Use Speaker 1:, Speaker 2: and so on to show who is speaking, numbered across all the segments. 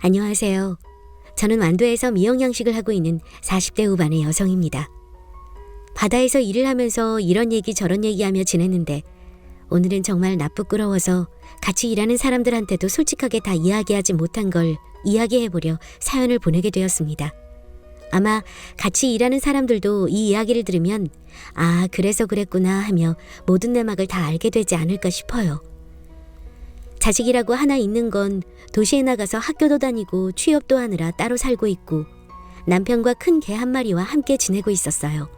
Speaker 1: 안녕하세요. 저는 완도에서 미역 양식을 하고 있는 40대 후반의 여성입니다. 바다에서 일을 하면서 이런 얘기 저런 얘기하며 지냈는데 오늘은 정말 나쁘끄러워서 같이 일하는 사람들한테도 솔직하게 다 이야기하지 못한 걸 이야기해보려 사연을 보내게 되었습니다. 아마 같이 일하는 사람들도 이 이야기를 들으면 아, 그래서 그랬구나 하며 모든 내막을 다 알게 되지 않을까 싶어요. 자식이라고 하나 있는 건 도시에 나가서 학교도 다니고 취업도 하느라 따로 살고 있고 남편과 큰 개 한 마리와 함께 지내고 있었어요.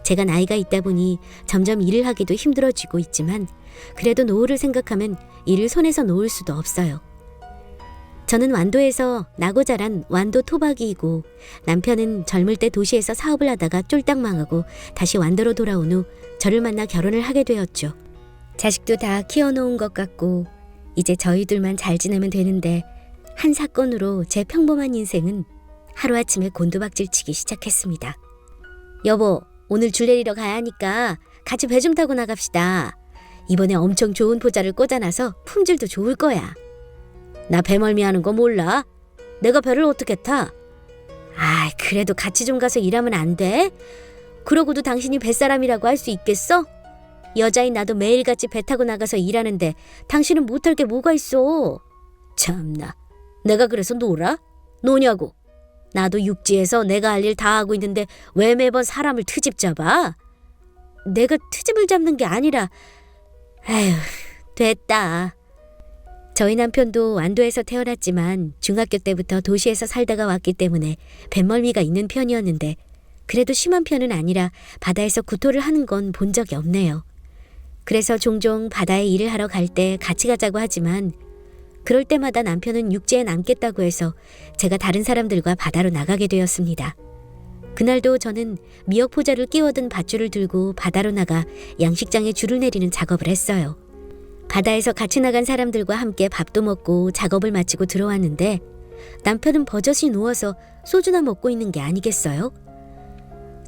Speaker 1: 제가 나이가 있다 보니 점점 일을 하기도 힘들어지고 있지만 그래도 노후를 생각하면 일을 손에서 놓을 수도 없어요. 저는 완도에서 나고 자란 완도 토박이이고 남편은 젊을 때 도시에서 사업을 하다가 쫄딱 망하고 다시 완도로 돌아온 후 저를 만나 결혼을 하게 되었죠. 자식도 다 키워놓은 것 같고 이제 저희들만 잘 지내면 되는데 한 사건으로 제 평범한 인생은 하루아침에 곤두박질 치기 시작했습니다. 여보, 오늘 줄 내리러 가야 하니까 같이 배 좀 타고 나갑시다. 이번에 엄청 좋은 포자를 꽂아놔서 품질도 좋을 거야. 나 배멀미 하는 거 몰라? 내가 배를 어떻게 타? 아, 그래도 같이 좀 가서 일하면 안 돼? 그러고도 당신이 뱃사람이라고 할 수 있겠어? 여자인 나도 매일같이 배 타고 나가서 일하는데 당신은 못할 게 뭐가 있어? 참나, 내가 그래서 놀아? 노냐고. 나도 육지에서 내가 할 일 다 하고 있는데 왜 매번 사람을 트집 잡아? 내가 트집을 잡는 게 아니라 에휴, 됐다. 저희 남편도 완도에서 태어났지만 중학교 때부터 도시에서 살다가 왔기 때문에 뱃멀미가 있는 편이었는데 그래도 심한 편은 아니라 바다에서 구토를 하는 건 본 적이 없네요. 그래서 종종 바다에 일을 하러 갈 때 같이 가자고 하지만 그럴 때마다 남편은 육지에 남겠다고 해서 제가 다른 사람들과 바다로 나가게 되었습니다. 그날도 저는 미역 포자를 끼워든 밧줄을 들고 바다로 나가 양식장에 줄을 내리는 작업을 했어요. 바다에서 같이 나간 사람들과 함께 밥도 먹고 작업을 마치고 들어왔는데 남편은 버젓이 누워서 소주나 먹고 있는 게 아니겠어요?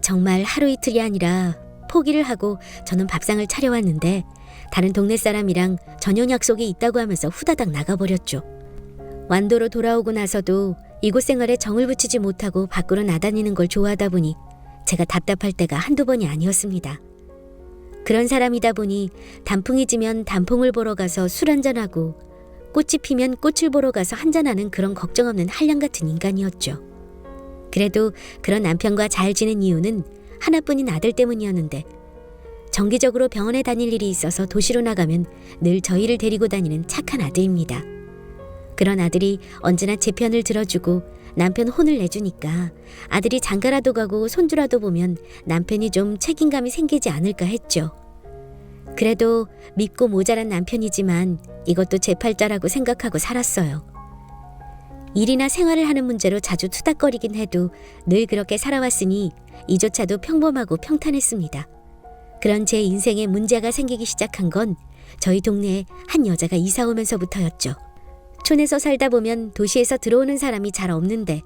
Speaker 1: 정말 하루 이틀이 아니라 포기를 하고 저는 밥상을 차려왔는데 다른 동네 사람이랑 저녁 약속이 있다고 하면서 후다닥 나가버렸죠. 완도로 돌아오고 나서도 이곳 생활에 정을 붙이지 못하고 밖으로 나다니는 걸 좋아하다 보니 제가 답답할 때가 한두 번이 아니었습니다. 그런 사람이다 보니 단풍이 지면 단풍을 보러 가서 술 한잔하고 꽃이 피면 꽃을 보러 가서 한잔하는 그런 걱정 없는 한량 같은 인간이었죠. 그래도 그런 남편과 잘 지낸 이유는 하나뿐인 아들 때문이었는데 정기적으로 병원에 다닐 일이 있어서 도시로 나가면 늘 저희를 데리고 다니는 착한 아들입니다. 그런 아들이 언제나 제 편을 들어주고 남편 혼을 내주니까 아들이 장가라도 가고 손주라도 보면 남편이 좀 책임감이 생기지 않을까 했죠. 그래도 믿고 모자란 남편이지만 이것도 제 팔자라고 생각하고 살았어요. 일이나 생활을 하는 문제로 자주 투닥거리긴 해도 늘 그렇게 살아왔으니 이조차도 평범하고 평탄했습니다. 그런 제 인생에 문제가 생기기 시작한 건 저희 동네에 한 여자가 이사 오면서부터였죠. 촌에서 살다 보면 도시에서 들어오는 사람이 잘 없는데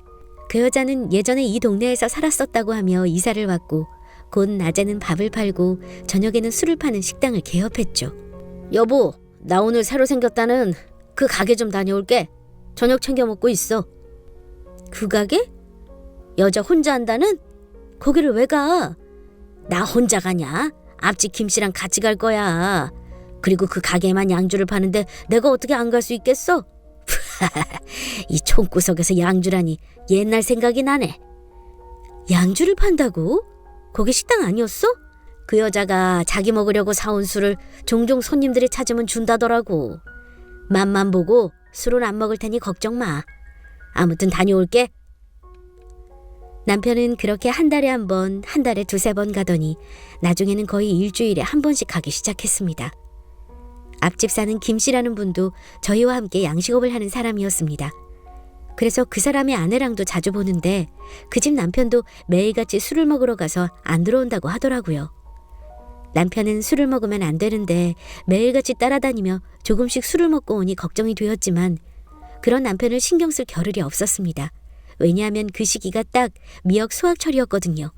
Speaker 1: 그 여자는 예전에 이 동네에서 살았었다고 하며 이사를 왔고 곧 낮에는 밥을 팔고 저녁에는 술을 파는 식당을 개업했죠. 여보, 나 오늘 새로 생겼다는 그 가게 좀 다녀올게. 저녁 챙겨 먹고 있어. 그 가게? 여자 혼자 한다는? 거기를 왜 가? 나 혼자 가냐? 앞집 김씨랑 같이 갈 거야. 그리고 그 가게에만 양주를 파는데 내가 어떻게 안 갈 수 있겠어? 이 촌구석에서 양주라니 옛날 생각이 나네. 양주를 판다고? 거기 식당 아니었어? 그 여자가 자기 먹으려고 사온 술을 종종 손님들이 찾으면 준다더라고. 맛만 보고 술은 안 먹을 테니 걱정 마. 아무튼 다녀올게. 남편은 그렇게 한 달에 한 번, 한 달에 두세 번 가더니 나중에는 거의 일주일에 한 번씩 가기 시작했습니다. 앞집 사는 김씨라는 분도 저희와 함께 양식업을 하는 사람이었습니다. 그래서 그 사람의 아내랑도 자주 보는데 그 집 남편도 매일같이 술을 먹으러 가서 안 들어온다고 하더라고요. 남편은 술을 먹으면 안 되는데 매일같이 따라다니며 조금씩 술을 먹고 오니 걱정이 되었지만 그런 남편을 신경 쓸 겨를이 없었습니다. 왜냐하면 그 시기가 딱 미역 수확철이었거든요.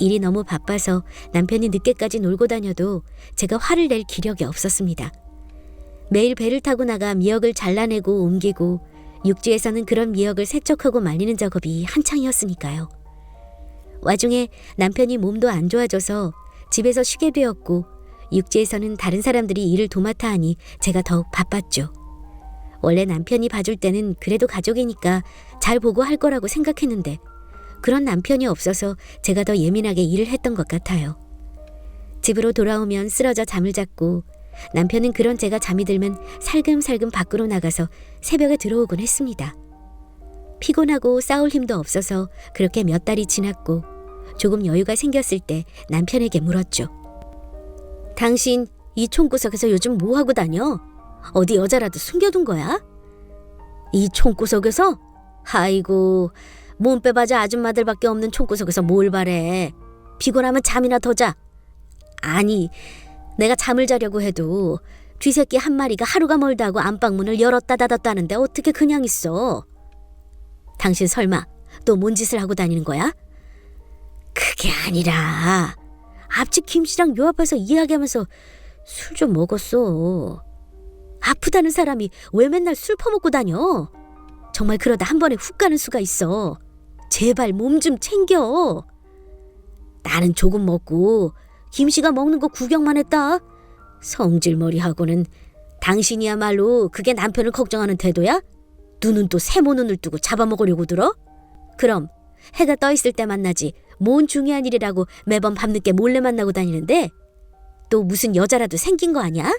Speaker 1: 일이 너무 바빠서 남편이 늦게까지 놀고 다녀도 제가 화를 낼 기력이 없었습니다. 매일 배를 타고 나가 미역을 잘라내고 옮기고 육지에서는 그런 미역을 세척하고 말리는 작업이 한창이었으니까요. 와중에 남편이 몸도 안 좋아져서 집에서 쉬게 되었고 육지에서는 다른 사람들이 일을 도맡아 하니 제가 더욱 바빴죠. 원래 남편이 봐줄 때는 그래도 가족이니까 잘 보고 할 거라고 생각했는데 그런 남편이 없어서 제가 더 예민하게 일을 했던 것 같아요. 집으로 돌아오면 쓰러져 잠을 잤고 남편은 그런 제가 잠이 들면 살금살금 밖으로 나가서 새벽에 들어오곤 했습니다. 피곤하고 싸울 힘도 없어서 그렇게 몇 달이 지났고 조금 여유가 생겼을 때 남편에게 물었죠. 당신 이 총구석에서 요즘 뭐하고 다녀? 어디 여자라도 숨겨둔 거야? 이 총구석에서? 아이고, 몸 빼봐자 아줌마들밖에 없는 총구석에서 뭘 바래. 피곤하면 잠이나 더 자. 아니, 내가 잠을 자려고 해도 쥐새끼 한 마리가 하루가 멀다 하고 안방문을 열었다 닫았다 하는데 어떻게 그냥 있어? 당신 설마 또 뭔 짓을 하고 다니는 거야? 그게 아니라 앞집 김씨랑 요 앞에서 이야기하면서 술 좀 먹었어. 아프다는 사람이 왜 맨날 술 퍼먹고 다녀? 정말 그러다 한 번에 훅 가는 수가 있어. 제발 몸 좀 챙겨. 나는 조금 먹고 김씨가 먹는 거 구경만 했다. 성질머리하고는. 당신이야말로 그게 남편을 걱정하는 태도야? 눈은 또 세모 눈을 뜨고 잡아먹으려고 들어? 그럼 해가 떠 있을 때 만나지 뭔 중요한 일이라고 매번 밤늦게 몰래 만나고 다니는데 또 무슨 여자라도 생긴 거 아니야?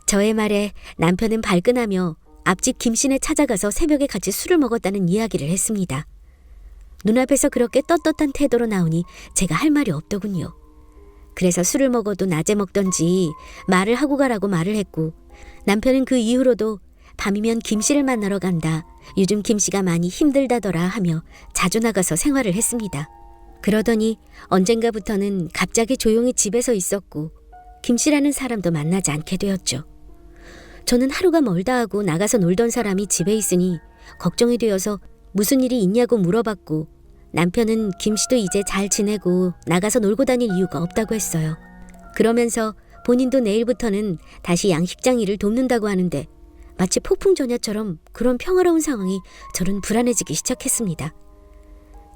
Speaker 1: 저의 말에 남편은 발끈하며 앞집 김씨네 찾아가서 새벽에 같이 술을 먹었다는 이야기를 했습니다. 눈앞에서 그렇게 떳떳한 태도로 나오니 제가 할 말이 없더군요. 그래서 술을 먹어도 낮에 먹던지 말을 하고 가라고 말을 했고 남편은 그 이후로도 밤이면 김씨를 만나러 간다. 요즘 김씨가 많이 힘들다더라 하며 자주 나가서 생활을 했습니다. 그러더니 언젠가부터는 갑자기 조용히 집에서 있었고 김씨라는 사람도 만나지 않게 되었죠. 저는 하루가 멀다 하고 나가서 놀던 사람이 집에 있으니 걱정이 되어서 무슨 일이 있냐고 물어봤고 남편은 김씨도 이제 잘 지내고 나가서 놀고 다닐 이유가 없다고 했어요. 그러면서 본인도 내일부터는 다시 양식장 일을 돕는다고 하는데 마치 폭풍전야처럼 그런 평화로운 상황이 저는 불안해지기 시작했습니다.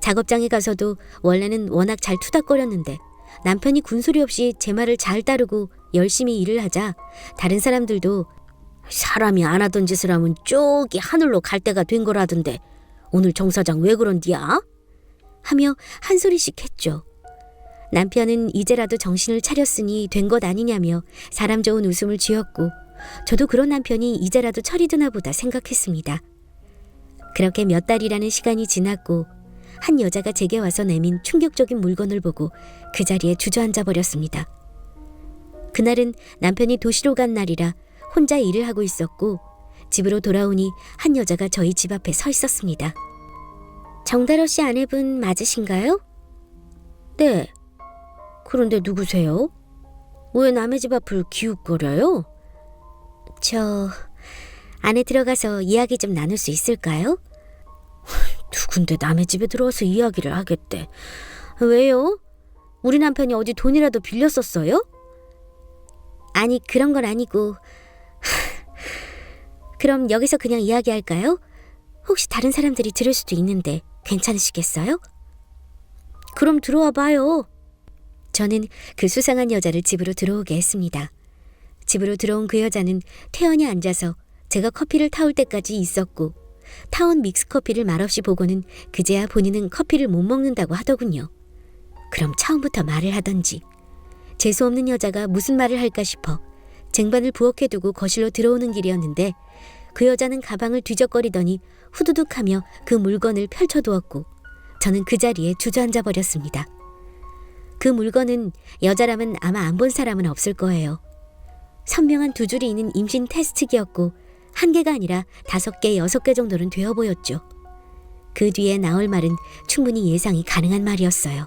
Speaker 1: 작업장에 가서도 원래는 워낙 잘 투닥거렸는데 남편이 군소리 없이 제 말을 잘 따르고 열심히 일을 하자 다른 사람들도 사람이 안 하던 짓을 하면 쪽이 하늘로 갈 때가 된 거라던데 오늘 정 사장 왜 그런디야? 하며 한 소리씩 했죠. 남편은 이제라도 정신을 차렸으니 된 것 아니냐며 사람 좋은 웃음을 지었고 저도 그런 남편이 이제라도 철이 드나 보다 생각했습니다. 그렇게 몇 달이라는 시간이 지났고 한 여자가 제게 와서 내민 충격적인 물건을 보고 그 자리에 주저앉아 버렸습니다. 그날은 남편이 도시로 간 날이라 혼자 일을 하고 있었고 집으로 돌아오니 한 여자가 저희 집 앞에 서 있었습니다. 정다로 씨 아내분 맞으신가요? 네. 그런데 누구세요? 왜 남의 집 앞을 기웃거려요? 저 안에 들어가서 이야기 좀 나눌 수 있을까요? 누군데 남의 집에 들어와서 이야기를 하겠대. 왜요? 우리 남편이 어디 돈이라도 빌렸었어요? 아니 그런 건 아니고 그럼 여기서 그냥 이야기할까요? 혹시 다른 사람들이 들을 수도 있는데 괜찮으시겠어요? 그럼 들어와 봐요. 저는 그 수상한 여자를 집으로 들어오게 했습니다. 집으로 들어온 그 여자는 태연히 앉아서 제가 커피를 타올 때까지 있었고 타온 믹스커피를 말없이 보고는 그제야 본인은 커피를 못 먹는다고 하더군요. 그럼 처음부터 말을 하던지. 재수없는 여자가 무슨 말을 할까 싶어 쟁반을 부엌에 두고 거실로 들어오는 길이었는데 그 여자는 가방을 뒤적거리더니 후두둑하며 그 물건을 펼쳐두었고 저는 그 자리에 주저앉아 버렸습니다. 그 물건은 여자라면 아마 안 본 사람은 없을 거예요. 선명한 두 줄이 있는 임신 테스트기였고 한 개가 아니라 5개, 6개 정도는 되어 보였죠. 그 뒤에 나올 말은 충분히 예상이 가능한 말이었어요.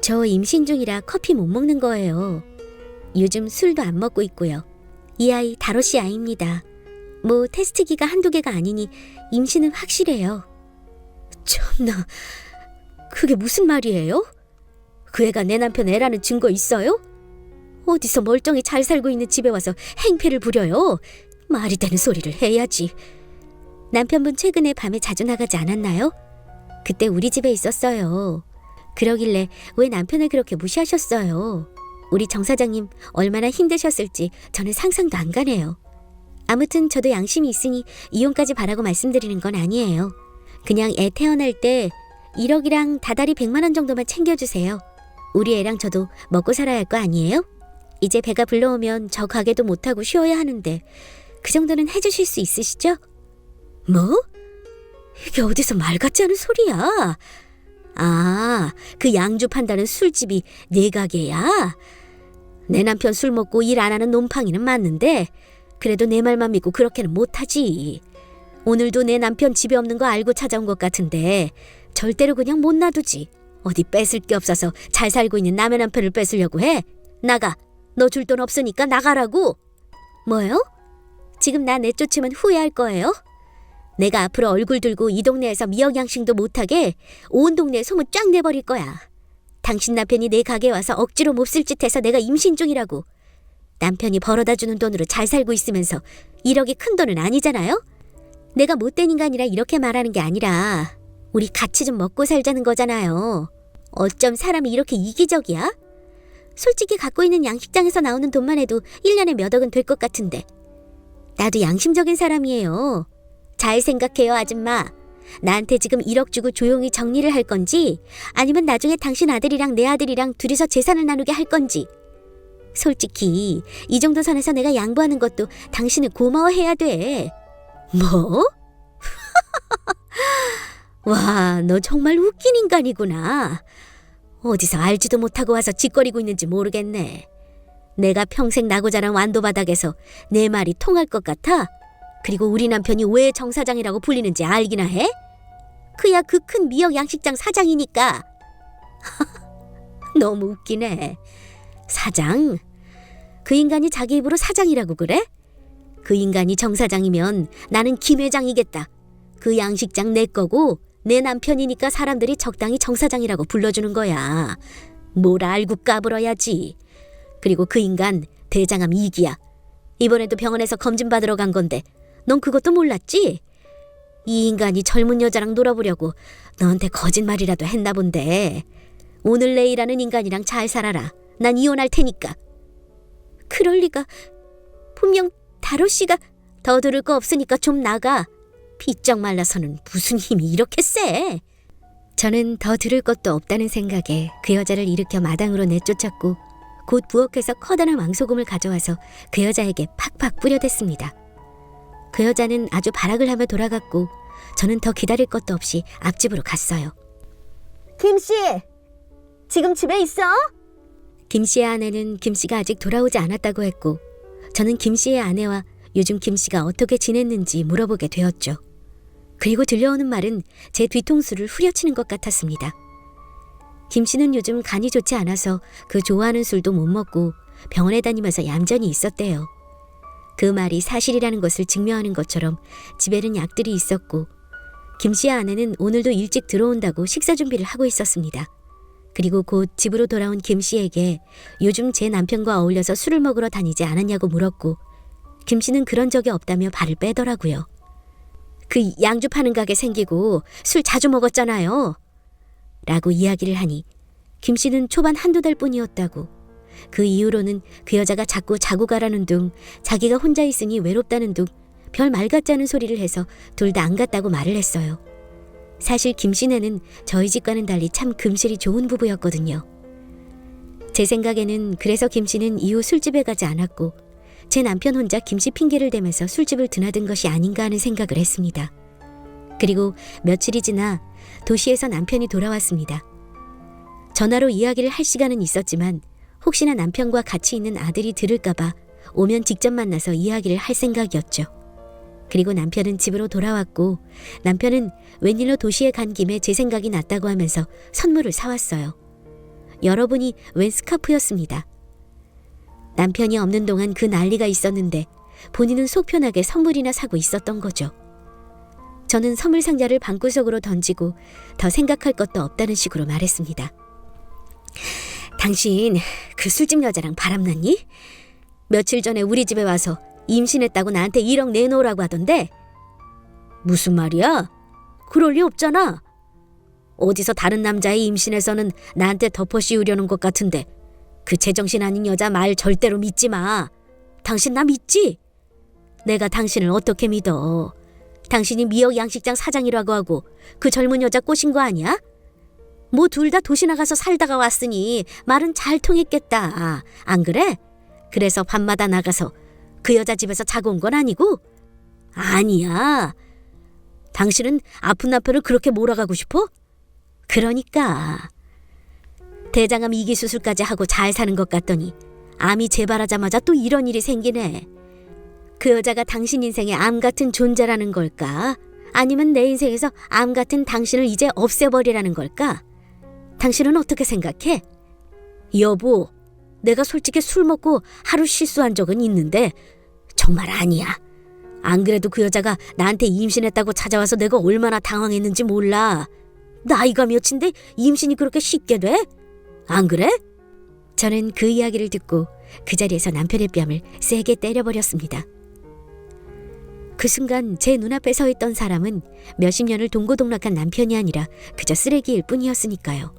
Speaker 1: 저 임신 중이라 커피 못 먹는 거예요. 요즘 술도 안 먹고 있고요. 이 아이 다로 씨 아이입니다. 뭐 테스트기가 한두 개가 아니니 임신은 확실해요. 참나, 그게 무슨 말이에요? 그 애가 내 남편 애라는 증거 있어요? 어디서 멀쩡히 잘 살고 있는 집에 와서 행패를 부려요? 말이 되는 소리를 해야지. 남편분 최근에 밤에 자주 나가지 않았나요? 그때 우리 집에 있었어요. 그러길래 왜 남편을 그렇게 무시하셨어요? 우리 정 사장님 얼마나 힘드셨을지 저는 상상도 안 가네요. 아무튼 저도 양심이 있으니 이혼까지 바라고 말씀드리는 건 아니에요. 그냥 애 태어날 때 1억이랑 다달이 100만 원 정도만 챙겨주세요. 우리 애랑 저도 먹고 살아야 할 거 아니에요? 이제 배가 불러오면 저 가게도 못하고 쉬어야 하는데 그 정도는 해주실 수 있으시죠? 뭐? 이게 어디서 말 같지 않은 소리야? 아, 그 양주 판다는 술집이 네 가게야? 내 남편 술 먹고 일 안 하는 놈팡이는 맞는데 그래도 내 말만 믿고 그렇게는 못하지. 오늘도 내 남편 집에 없는 거 알고 찾아온 것 같은데 절대로 그냥 못 놔두지. 어디 뺏을 게 없어서 잘 살고 있는 남의 남편을 뺏으려고 해? 나가. 너 줄 돈 없으니까 나가라고. 뭐요? 지금 나 내쫓으면 후회할 거예요? 내가 앞으로 얼굴 들고 이 동네에서 미역양식도 못하게 온 동네에 소문 쫙 내버릴 거야. 당신 남편이 내 가게에 와서 억지로 몹쓸 짓 해서 내가 임신 중이라고. 남편이 벌어다 주는 돈으로 잘 살고 있으면서 1억이 큰 돈은 아니잖아요? 내가 못된 인간이라 이렇게 말하는 게 아니라 우리 같이 좀 먹고 살자는 거잖아요. 어쩜 사람이 이렇게 이기적이야? 솔직히 갖고 있는 양식장에서 나오는 돈만 해도 1년에 몇 억은 될 것 같은데. 나도 양심적인 사람이에요. 잘 생각해요, 아줌마. 나한테 지금 1억 주고 조용히 정리를 할 건지 아니면 나중에 당신 아들이랑 내 아들이랑 둘이서 재산을 나누게 할 건지. 솔직히 이 정도 선에서 내가 양보하는 것도 당신을 고마워해야 돼. 뭐? 와, 너 정말 웃긴 인간이구나. 어디서 알지도 못하고 와서 짓거리고 있는지 모르겠네. 내가 평생 나고 자란 완도바닥에서 내 말이 통할 것 같아? 그리고 우리 남편이 왜 정 사장이라고 불리는지 알기나 해? 그야 그 큰 미역 양식장 사장이니까. 너무 웃기네. 사장? 그 인간이 자기 입으로 사장이라고 그래? 그 인간이 정 사장이면 나는 김 회장이겠다. 그 양식장 내 거고 내 남편이니까 사람들이 적당히 정 사장이라고 불러주는 거야. 뭘 알고 까불어야지. 그리고 그 인간 대장암 2기야. 이번에도 병원에서 검진 받으러 간 건데 넌 그것도 몰랐지? 이 인간이 젊은 여자랑 놀아보려고 너한테 거짓말이라도 했나 본데. 오늘 내일하는 인간이랑 잘 살아라. 난 이혼할 테니까. 그럴 리가. 분명 다로 씨가 더 들을 거 없으니까 좀 나가. 비쩍 말라서는 무슨 힘이 이렇게 세? 저는 더 들을 것도 없다는 생각에 그 여자를 일으켜 마당으로 내쫓았고 곧 부엌에서 커다란 왕소금을 가져와서 그 여자에게 팍팍 뿌려댔습니다. 그 여자는 아주 발악을 하며 돌아갔고 저는 더 기다릴 것도 없이 앞집으로 갔어요.
Speaker 2: 김씨, 지금 집에 있어?
Speaker 1: 김씨의 아내는 김씨가 아직 돌아오지 않았다고 했고 저는 김씨의 아내와 요즘 김씨가 어떻게 지냈는지 물어보게 되었죠. 그리고 들려오는 말은 제 뒤통수를 후려치는 것 같았습니다. 김씨는 요즘 간이 좋지 않아서 그 좋아하는 술도 못 먹고 병원에 다니면서 얌전히 있었대요. 그 말이 사실이라는 것을 증명하는 것처럼 집에는 약들이 있었고 김씨의 아내는 오늘도 일찍 들어온다고 식사 준비를 하고 있었습니다. 그리고 곧 집으로 돌아온 김씨에게 요즘 제 남편과 어울려서 술을 먹으러 다니지 않았냐고 물었고 김씨는 그런 적이 없다며 발을 빼더라고요. 그 양주 파는 가게 생기고 술 자주 먹었잖아요. 라고 이야기를 하니 김씨는 초반 한두 달 뿐이었다고 그 이후로는 그 여자가 자꾸 자고 가라는 둥 자기가 혼자 있으니 외롭다는 둥 별 말 같지 않은 소리를 해서 둘 다 안 갔다고 말을 했어요. 사실 김씨네는 저희 집과는 달리 참 금실이 좋은 부부였거든요. 제 생각에는 그래서 김씨는 이후 술집에 가지 않았고 제 남편 혼자 김씨 핑계를 대면서 술집을 드나든 것이 아닌가 하는 생각을 했습니다. 그리고 며칠이 지나 도시에서 남편이 돌아왔습니다. 전화로 이야기를 할 시간은 있었지만 혹시나 남편과 같이 있는 아들이 들을까봐 오면 직접 만나서 이야기를 할 생각이었죠. 그리고 남편은 집으로 돌아왔고 남편은 웬일로 도시에 간 김에 제 생각이 났다고 하면서 선물을 사왔어요. 여러분이 웬 스카프였습니다. 남편이 없는 동안 그 난리가 있었는데 본인은 속 편하게 선물이나 사고 있었던 거죠. 저는 선물 상자를 방구석으로 던지고 더 생각할 것도 없다는 식으로 말했습니다. 당신 그 술집 여자랑 바람났니? 며칠 전에 우리 집에 와서 임신했다고 나한테 1억 내놓으라고 하던데 무슨 말이야? 그럴 리 없잖아. 어디서 다른 남자의 임신에서는 나한테 덮어 씌우려는 것 같은데 그 제정신 아닌 여자 말 절대로 믿지 마. 당신 나 믿지? 내가 당신을 어떻게 믿어? 당신이 미역 양식장 사장이라고 하고 그 젊은 여자 꼬신 거 아니야? 뭐 둘 다 도시 나가서 살다가 왔으니 말은 잘 통했겠다. 안 그래? 그래서 밤마다 나가서 그 여자 집에서 자고 온 건 아니고? 아니야. 당신은 아픈 남편을 그렇게 몰아가고 싶어? 그러니까 대장암 2기 수술까지 하고 잘 사는 것 같더니 암이 재발하자마자 또 이런 일이 생기네. 그 여자가 당신 인생의 암 같은 존재라는 걸까? 아니면 내 인생에서 암 같은 당신을 이제 없애버리라는 걸까? 당신은 어떻게 생각해? 여보, 내가 솔직히 술 먹고 하루 실수한 적은 있는데 정말 아니야. 안 그래도 그 여자가 나한테 임신했다고 찾아와서 내가 얼마나 당황했는지 몰라. 나이가 몇인데 임신이 그렇게 쉽게 돼? 안 그래? 저는 그 이야기를 듣고 그 자리에서 남편의 뺨을 세게 때려버렸습니다. 그 순간 제 눈앞에 서 있던 사람은 몇십 년을 동고동락한 남편이 아니라 그저 쓰레기일 뿐이었으니까요.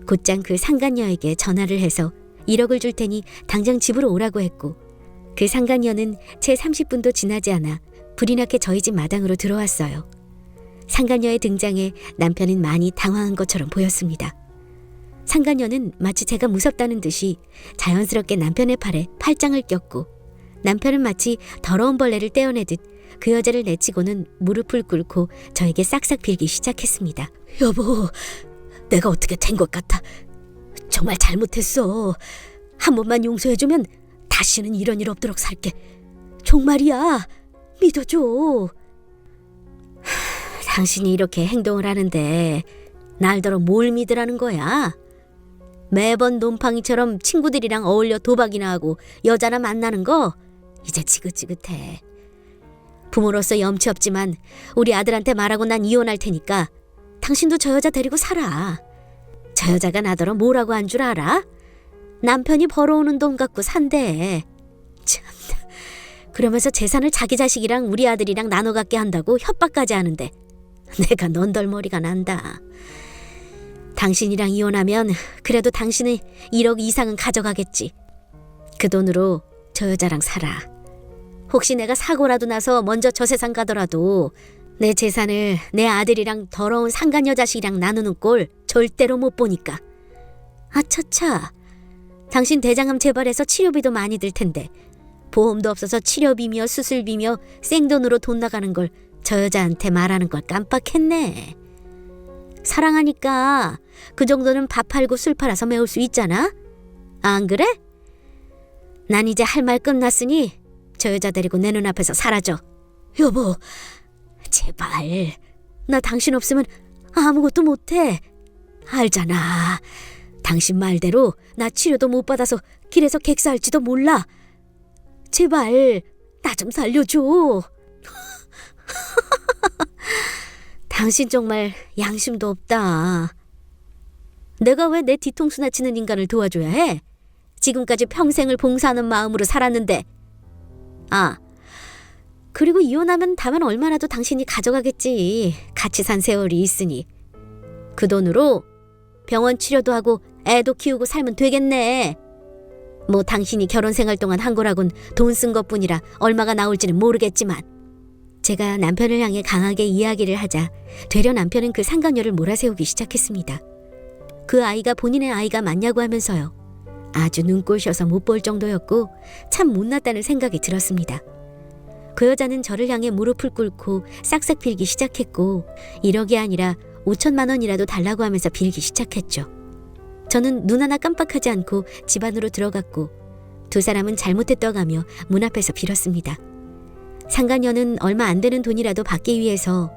Speaker 1: 곧장 그 상간녀에게 전화를 해서 1억을 줄 테니 당장 집으로 오라고 했고 그 상간녀는 채 30분도 지나지 않아 불이 나게 저희 집 마당으로 들어왔어요. 상간녀의 등장에 남편은 많이 당황한 것처럼 보였습니다. 상간녀는 마치 제가 무섭다는 듯이 자연스럽게 남편의 팔에 팔짱을 꼈고 남편은 마치 더러운 벌레를 떼어내듯 그 여자를 내치고는 무릎을 꿇고 저에게 싹싹 빌기 시작했습니다. 여보, 내가 어떻게 된 것 같아. 정말 잘못했어. 한 번만 용서해주면 다시는 이런 일 없도록 살게. 정말이야. 믿어줘. 당신이 이렇게 행동을 하는데 날더러 뭘 믿으라는 거야? 매번 놈팡이처럼 친구들이랑 어울려 도박이나 하고 여자나 만나는 거 이제 지긋지긋해. 부모로서 염치 없지만 우리 아들한테 말하고 난 이혼할 테니까 당신도 저 여자 데리고 살아. 저 여자가 나더러 뭐라고 한 줄 알아? 남편이 벌어오는 돈 갖고 산대. 참나. 그러면서 재산을 자기 자식이랑 우리 아들이랑 나눠 갖게 한다고 협박까지 하는데 내가 넌덜머리가 난다. 당신이랑 이혼하면 그래도 당신은 1억 이상은 가져가겠지. 그 돈으로 저 여자랑 살아. 혹시 내가 사고라도 나서 먼저 저 세상 가더라도 내 재산을 내 아들이랑 더러운 상간녀 자식이랑 나누는 꼴 절대로 못 보니까. 아차차. 당신 대장암 재발해서 치료비도 많이 들 텐데 보험도 없어서 치료비며 수술비며 생돈으로 돈 나가는 걸 저 여자한테 말하는 걸 깜빡했네. 사랑하니까 그 정도는 밥 팔고 술 팔아서 메울 수 있잖아. 안 그래? 난 이제 할 말 끝났으니 저 여자 데리고 내 눈앞에서 사라져. 여보, 제발. 나 당신 없으면 아무것도 못해. 알잖아. 당신 말대로 나 치료도 못 받아서 길에서 객사할지도 몰라. 제발 나 좀 살려줘. 당신 정말 양심도 없다. 내가 왜 내 뒤통수나 치는 인간을 도와줘야 해? 지금까지 평생을 봉사하는 마음으로 살았는데. 아, 그리고 이혼하면 다만 얼마라도 당신이 가져가겠지. 같이 산 세월이 있으니. 그 돈으로 병원 치료도 하고 애도 키우고 살면 되겠네. 뭐 당신이 결혼 생활 동안 한 거라곤 돈 쓴 것뿐이라 얼마가 나올지는 모르겠지만. 제가 남편을 향해 강하게 이야기를 하자 되려 남편은 그 상간녀를 몰아세우기 시작했습니다. 그 아이가 본인의 아이가 맞냐고 하면서요. 아주 눈꼴셔서 못 볼 정도였고 참 못났다는 생각이 들었습니다. 그 여자는 저를 향해 무릎을 꿇고 싹싹 빌기 시작했고 1억이 아니라 5천만 원이라도 달라고 하면서 빌기 시작했죠. 저는 눈 하나 깜빡하지 않고 집 안으로 들어갔고 두 사람은 잘못했다가며 문 앞에서 빌었습니다. 상간녀는 얼마 안 되는 돈이라도 받기 위해서,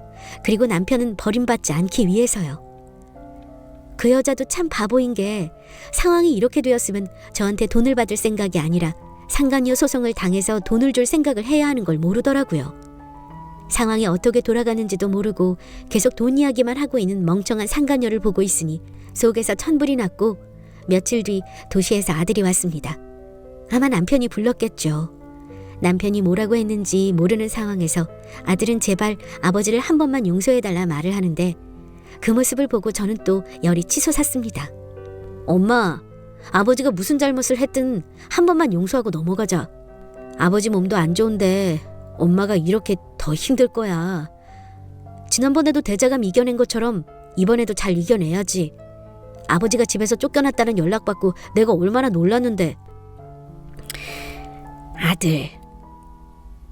Speaker 1: 그리고 남편은 버림받지 않기 위해서요. 그 여자도 참 바보인 게 상황이 이렇게 되었으면 저한테 돈을 받을 생각이 아니라 상간녀 소송을 당해서 돈을 줄 생각을 해야 하는 걸 모르더라고요. 상황이 어떻게 돌아가는지도 모르고 계속 돈 이야기만 하고 있는 멍청한 상간녀를 보고 있으니 속에서 천불이 났고 며칠 뒤 도시에서 아들이 왔습니다. 아마 남편이 불렀겠죠. 남편이 뭐라고 했는지 모르는 상황에서 아들은 제발 아버지를 한 번만 용서해달라 말을 하는데 그 모습을 보고 저는 또 열이 치솟았습니다. 엄마, 아버지가 무슨 잘못을 했든 한 번만 용서하고 넘어가자. 아버지 몸도 안 좋은데 엄마가 이렇게 더 힘들 거야. 지난번에도 대자감 이겨낸 것처럼 이번에도 잘 이겨내야지. 아버지가 집에서 쫓겨났다는 연락받고 내가 얼마나 놀랐는데. 아들,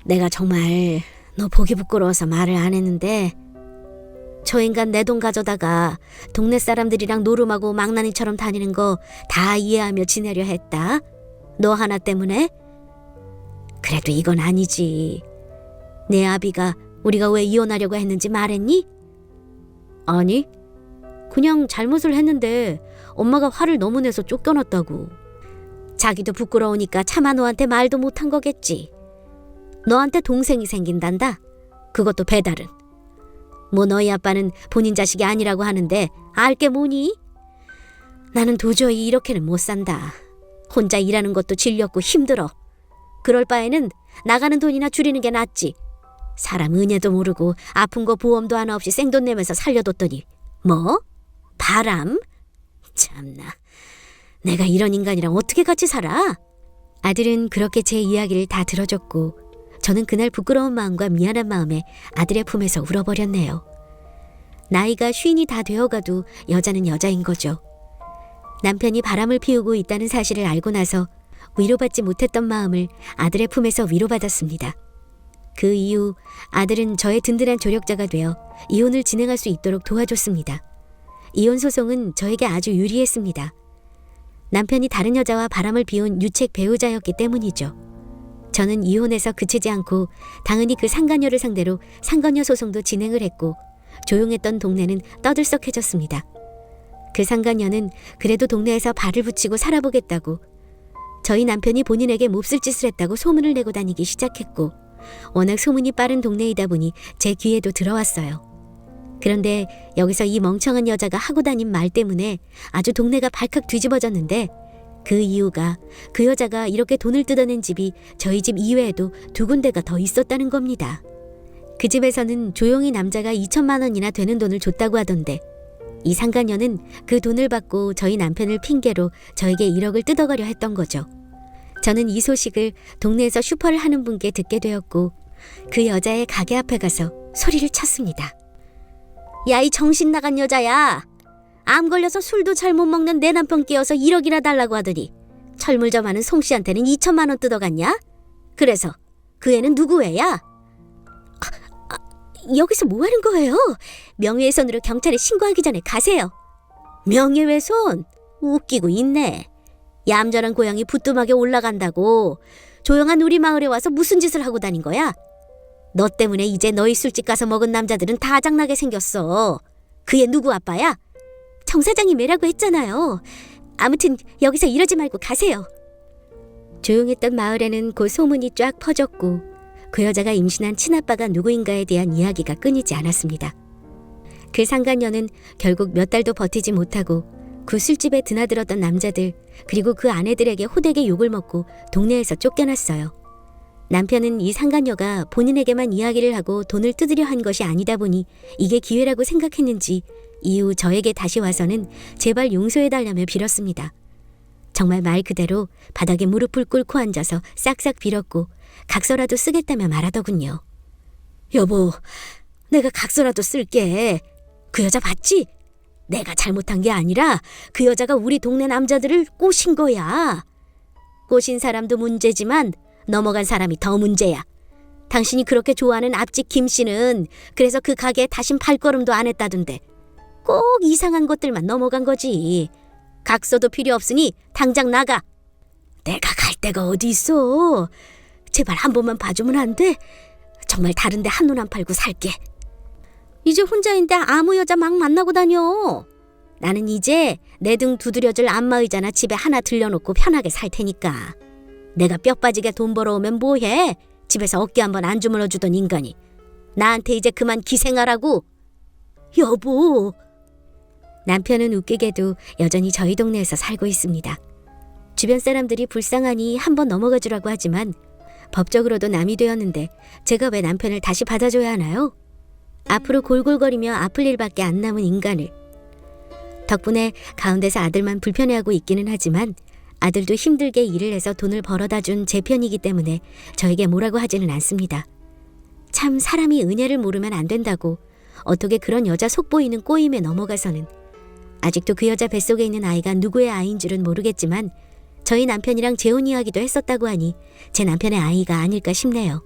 Speaker 1: 내가 정말 너 보기 부끄러워서 말을 안 했는데 저 인간 내 돈 가져다가 동네 사람들이랑 노름하고 망나니처럼 다니는 거 다 이해하며 지내려 했다. 너 하나 때문에? 그래도 이건 아니지. 내 아비가 우리가 왜 이혼하려고 했는지 말했니? 아니, 그냥 잘못을 했는데 엄마가 화를 너무 내서 쫓겨났다고. 자기도 부끄러우니까 차마 너한테 말도 못한 거겠지. 너한테 동생이 생긴단다. 그것도 배달은. 뭐 너희 아빠는 본인 자식이 아니라고 하는데 알게 뭐니? 나는 도저히 이렇게는 못 산다. 혼자 일하는 것도 질렸고 힘들어. 그럴 바에는 나가는 돈이나 줄이는 게 낫지. 사람 은혜도 모르고 아픈 거 보험도 하나 없이 생돈 내면서 살려뒀더니 뭐? 바람? 참나. 내가 이런 인간이랑 어떻게 같이 살아? 아들은 그렇게 제 이야기를 다 들어줬고 저는 그날 부끄러운 마음과 미안한 마음에 아들의 품에서 울어버렸네요. 나이가 50이 다 되어가도 여자는 여자인 거죠. 남편이 바람을 피우고 있다는 사실을 알고 나서 위로받지 못했던 마음을 아들의 품에서 위로받았습니다. 그 이후 아들은 저의 든든한 조력자가 되어 이혼을 진행할 수 있도록 도와줬습니다. 이혼 소송은 저에게 아주 유리했습니다. 남편이 다른 여자와 바람을 피운 유책 배우자였기 때문이죠. 저는 이혼해서 그치지 않고 당연히 그 상간녀를 상대로 상간녀 소송도 진행을 했고 조용했던 동네는 떠들썩해졌습니다. 그 상간녀는 그래도 동네에서 발을 붙이고 살아보겠다고 저희 남편이 본인에게 몹쓸 짓을 했다고 소문을 내고 다니기 시작했고 워낙 소문이 빠른 동네이다 보니 제 귀에도 들어왔어요. 그런데 여기서 이 멍청한 여자가 하고 다닌 말 때문에 아주 동네가 발칵 뒤집어졌는데 그 이유가 그 여자가 이렇게 돈을 뜯어낸 집이 저희 집 이외에도 2군데가 더 있었다는 겁니다. 그 집에서는 조용히 남자가 2천만 원이나 되는 돈을 줬다고 하던데 이 상간녀는 그 돈을 받고 저희 남편을 핑계로 저에게 1억을 뜯어가려 했던 거죠. 저는 이 소식을 동네에서 슈퍼를 하는 분께 듣게 되었고 그 여자의 가게 앞에 가서 소리를 쳤습니다. 야, 이 정신 나간 여자야. 암 걸려서 술도 잘 못 먹는 내 남편 끼어서 1억이나 달라고 하더니 철물점 하는 송씨한테는 2천만 원 뜯어갔냐? 그래서 그 애는 누구 애야? 여기서 뭐 하는 거예요? 명예훼손으로 경찰에 신고하기 전에 가세요. 명예훼손? 웃기고 있네. 얌전한 고양이 부뚜막에 올라간다고 조용한 우리 마을에 와서 무슨 짓을 하고 다닌 거야? 너 때문에 이제 너희 술집 가서 먹은 남자들은 다 장나게 생겼어. 그 애 누구 아빠야? 정 사장이 매라고 했잖아요. 아무튼 여기서 이러지 말고 가세요. 조용했던 마을에는 곧 소문이 쫙 퍼졌고 그 여자가 임신한 친아빠가 누구인가에 대한 이야기가 끊이지 않았습니다. 그 상간녀는 결국 몇 달도 버티지 못하고 그 술집에 드나들었던 남자들 그리고 그 아내들에게 호되게 욕을 먹고 동네에서 쫓겨났어요. 남편은 이 상간녀가 본인에게만 이야기를 하고 돈을 뜯으려 한 것이 아니다 보니 이게 기회라고 생각했는지 이후 저에게 다시 와서는 제발 용서해달라며 빌었습니다. 정말 말 그대로 바닥에 무릎을 꿇고 앉아서 싹싹 빌었고 각서라도 쓰겠다며 말하더군요. 여보, 내가 각서라도 쓸게. 그 여자 봤지? 내가 잘못한 게 아니라 그 여자가 우리 동네 남자들을 꼬신 거야. 꼬신 사람도 문제지만 넘어간 사람이 더 문제야. 당신이 그렇게 좋아하는 앞집 김 씨는 그래서 그 가게에 다신 발걸음도 안 했다던데 꼭 이상한 것들만 넘어간 거지. 각서도 필요 없으니 당장 나가. 내가 갈 데가 어디 있어. 제발 한 번만 봐주면 안 돼? 정말 다른데 한눈 안 팔고 살게. 이제 혼자인데 아무 여자 막 만나고 다녀. 나는 이제 내 등 두드려줄 안마의자나 집에 하나 들려놓고 편하게 살 테니까. 내가 뼈 빠지게 돈 벌어오면 뭐해? 집에서 어깨 한번 안 주물러주던 인간이. 나한테 이제 그만 기생하라고. 여보. 남편은 웃기게도 여전히 저희 동네에서 살고 있습니다. 주변 사람들이 불쌍하니 한번 넘어가 주라고 하지만 법적으로도 남이 되었는데 제가 왜 남편을 다시 받아줘야 하나요? 앞으로 골골거리며 아플 일밖에 안 남은 인간을. 덕분에 가운데서 아들만 불편해하고 있기는 하지만 아들도 힘들게 일을 해서 돈을 벌어다 준 제 편이기 때문에 저에게 뭐라고 하지는 않습니다. 참 사람이 은혜를 모르면 안 된다고 어떻게 그런 여자 속보이는 꼬임에 넘어가서는. 아직도 그 여자 뱃속에 있는 아이가 누구의 아이인 줄은 모르겠지만 저희 남편이랑 재혼 이야기도 했었다고 하니 제 남편의 아이가 아닐까 싶네요.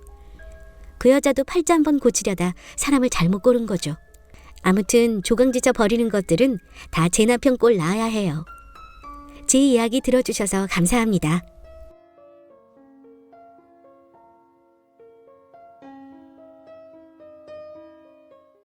Speaker 1: 그 여자도 팔자 한번 고치려다 사람을 잘못 고른 거죠. 아무튼 조강지쳐 버리는 것들은 다 제 남편 꼴 낳아야 해요. 제 이야기 들어주셔서 감사합니다.